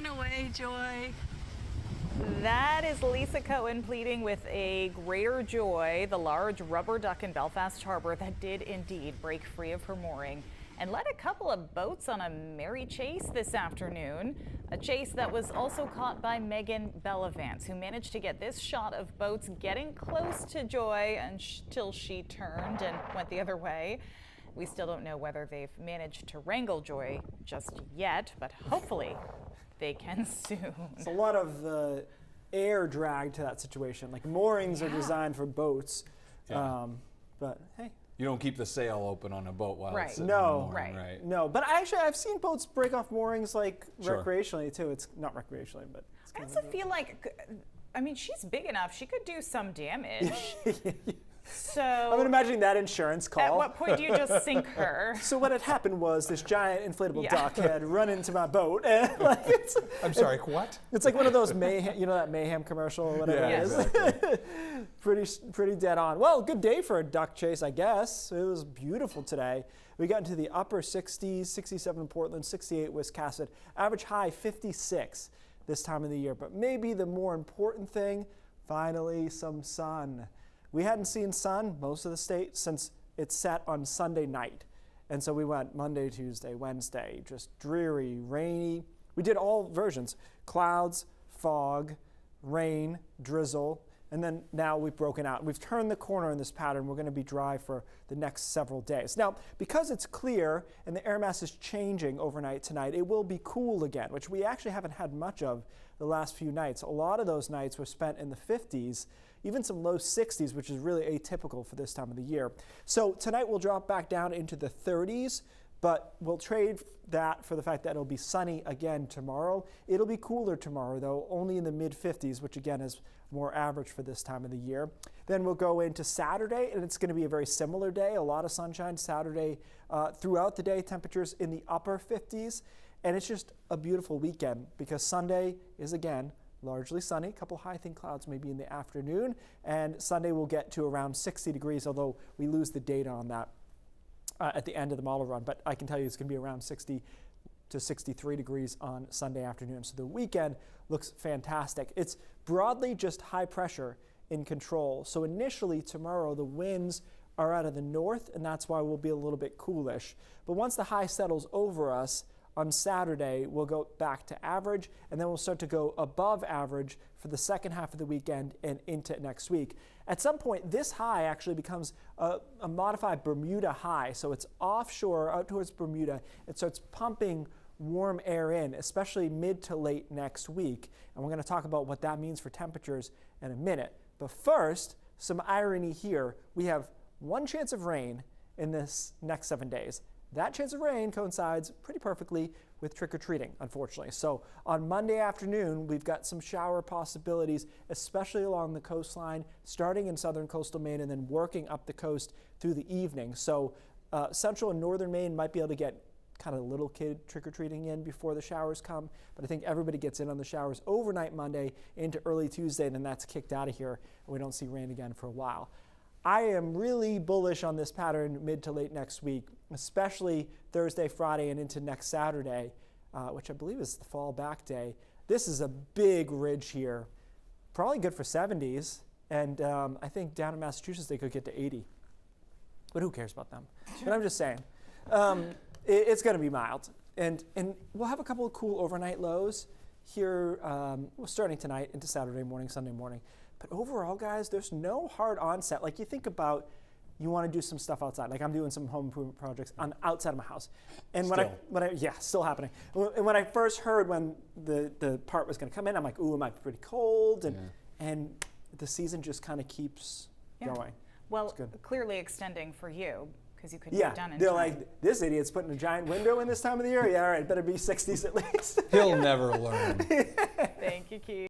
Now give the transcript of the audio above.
Run away, Joy. That is Lisa Cohen pleading with a greater joy, the large rubber duck in Belfast Harbor that did indeed break free of her mooring and led a couple of boats on a merry chase this afternoon. A chase that was also caught by Megan Bellavance, who managed to get this shot of boats getting close to Joy until she turned and went the other way. We still don't know whether they've managed to wrangle Joy just yet, but hopefully they can soon. It's a lot of air drag to that situation. Like moorings are designed for boats, but hey. You don't keep the sail open on a boat while it's sitting no, on the mooring, right? No, but I've seen boats break off moorings like recreationally too. It's not recreationally, but it's I also feel like, I mean, she's big enough. She could do some damage. So I'm imagining that insurance call. At what point do you just sink her? So what had happened was this giant inflatable duck had run into my boat, and like I'm sorry, what? It's like one of those mayhem, you know, that mayhem commercial or whatever it is. Exactly. pretty dead on. Well, good day for a duck chase, I guess. It was beautiful today. We got into the upper 60s, 67 Portland, 68 Wiscasset, average high 56 this time of the year. But maybe the more important thing, finally some sun. We hadn't seen sun, most of the state, since it set on Sunday night. And so we went Monday, Tuesday, Wednesday, just dreary, rainy. We did all versions, clouds, fog, rain, drizzle, and then now we've broken out. We've turned the corner in this pattern. We're going to be dry for the next several days. Now, because it's clear and the air mass is changing overnight tonight, it will be cool again, which we actually haven't had much of the last few nights. A lot of those nights were spent in the 50s, even some low 60s, which is really atypical for this time of the year. So tonight we'll drop back down into the 30s, but we'll trade that for the fact that it'll be sunny again tomorrow. It'll be cooler tomorrow, though, only in the mid-50s, which again is more average for this time of the year. Then we'll go into Saturday, and it's going to be a very similar day. A lot of sunshine Saturday throughout the day, temperatures in the upper 50s. And it's just a beautiful weekend because Sunday is, again, largely sunny. A couple high thin clouds maybe in the afternoon. And Sunday will get to around 60 degrees, although we lose the data on that at the end of the model run. But I can tell you it's going to be around 60 to 63 degrees on Sunday afternoon. So the weekend looks fantastic. It's broadly just high pressure in control. So initially tomorrow the winds are out of the north, and that's why we'll be a little bit coolish. But once the high settles over us, on Saturday, we'll go back to average, and then we'll start to go above average for the second half of the weekend and into next week. At some point, this high actually becomes a modified Bermuda high. So it's offshore, out towards Bermuda. It starts pumping warm air in, especially mid to late next week. And we're going to talk about what that means for temperatures in a minute. But first, some irony here. We have one chance of rain in this next 7 days. That chance of rain coincides pretty perfectly with trick-or-treating, unfortunately. So on Monday afternoon, we've got some shower possibilities, especially along the coastline, starting in southern coastal Maine and then working up the coast through the evening. So central and northern Maine might be able to get kind of little kid trick-or-treating in before the showers come, but I think everybody gets in on the showers overnight Monday into early Tuesday, and then that's kicked out of here, and we don't see rain again for a while. I am really bullish on this pattern mid to late next week, especially Thursday, Friday, and into next Saturday, which I believe is the fall back day. This is a big ridge here, probably good for 70s, and I think down in Massachusetts they could get to 80. But who cares about them? But I'm just saying, it's going to be mild, and we'll have a couple of cool overnight lows here, starting tonight into Saturday morning, Sunday morning. But overall, guys, there's no hard onset. Like you think about, you want to do some stuff outside. Like I'm doing some home improvement projects outside of my house. And still happening. And when I first heard when the part was going to come in, I'm like, ooh, it might be pretty cold. And the season just kind of keeps going. Well, clearly extending for you because you couldn't get be done in they're time. like, this idiot's putting a giant window in this time of the year. Yeah, all right, better be 60s at least. He'll never learn. Thank you, Keith.